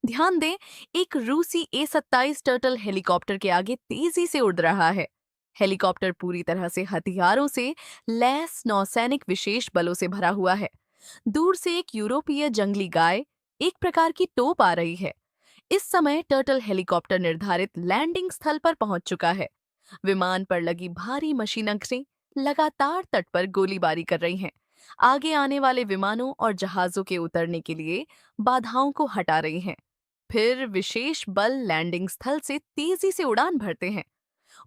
ध्यान दें, एक रूसी A-27 टर्टल हेलीकॉप्टर के आगे तेजी से उड़ रहा है। हेलीकॉप्टर पूरी तरह से हथियारों से लैस नौसैनिक विशेष बलों से भरा हुआ है। दूर से एक यूरोपीय जंगली गाय, एक प्रकार की तोप आ रही है। इस समय टर्टल हेलीकॉप्टर निर्धारित लैंडिंग स्थल पर पहुंच चुका है। विमान पर लगी भारी मशीनरी लगातार तट पर गोलीबारी कर रही हैं। आगे आने वाले विमानों और जहाजों के उतरने के लिए बाधाओं को हटा रही हैं। फिर विशेष बल लैंडिंग स्थल से तेजी से उड़ान भरते हैं।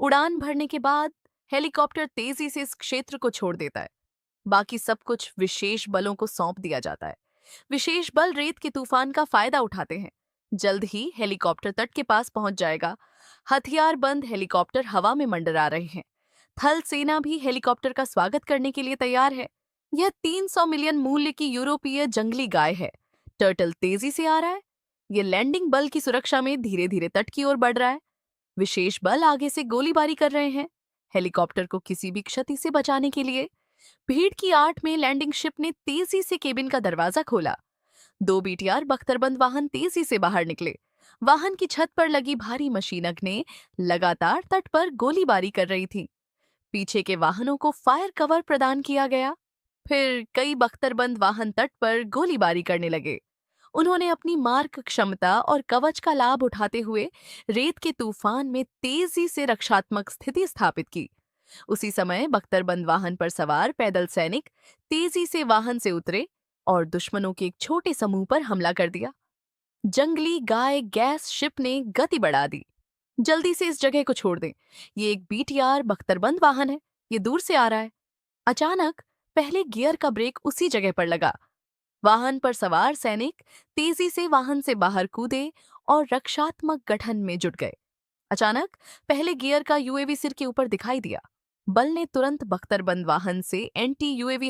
उड़ान भरने के बाद हेलीकॉप्टर तेजी से इस क्षेत्र को छोड़ देता है। बाकी सब कुछ विशेष बलों को सौंप दिया जाता है। विशेष बल रेत के तूफान का फायदा उठाते हैं। जल्द ही हेलीकॉप्टर तट के पास पहुंच जाएगा। हथियार बंद हेलीकॉप्टर हवा में मंडरा रहे हैं। थल सेना भी हेलीकॉप्टर का स्वागत करने के लिए तैयार है। यह 300 मिलियन मूल्य की यूरोपीय जंगली गाय है। टर्टल तेजी से आ रहा है। यह लैंडिंग बल की सुरक्षा में धीरे धीरे तट की ओर बढ़ रहा है। विशेष बल आगे से गोलीबारी कर रहे हैं हेलीकॉप्टर को किसी भी क्षति से बचाने के लिए। भीड़ की आड़ में लैंडिंग शिप ने तेजी से केबिन का दरवाजा खोला। दो बीटीआर बख्तरबंद वाहन तेजी से बाहर निकले। वाहन की छत पर लगी भारी मशीनक ने लगातार तट पर गोलीबारी कर रही थी। पीछे के वाहनों को फायर कवर प्रदान किया गया। फिर कई बख्तरबंद वाहन तट पर गोलीबारी करने लगे। उन्होंने अपनी मार्क क्षमता और कवच का लाभ उठाते हुए रेत के तूफान में तेजी से रक्षात्मक स्थिति स्थापित की। उसी समय बख्तरबंद वाहन पर सवार पैदल सैनिक तेजी से वाहन से उतरे और दुश्मनों के एक छोटे समूह पर हमला कर दिया। जंगली गाय गैस शिप ने गति बढ़ा दी। जल्दी से इस जगह को छोड़ दें। ये एक बीटीआर बख्तरबंद वाहन है। ये दूर से आ रहा है। अचानक पहले गियर का ब्रेक उसी जगह पर लगा। वाहन पर सवार सैनिक तेजी से वाहन से बाहर कूदे और रक्षात्मक गठन में जुट गए। अचानक पहले गियर का यूएवी सिर के ऊपर दिखाई दिया। बल ने तुरंत बख्तरबंद वाहन से एंटी यूएवी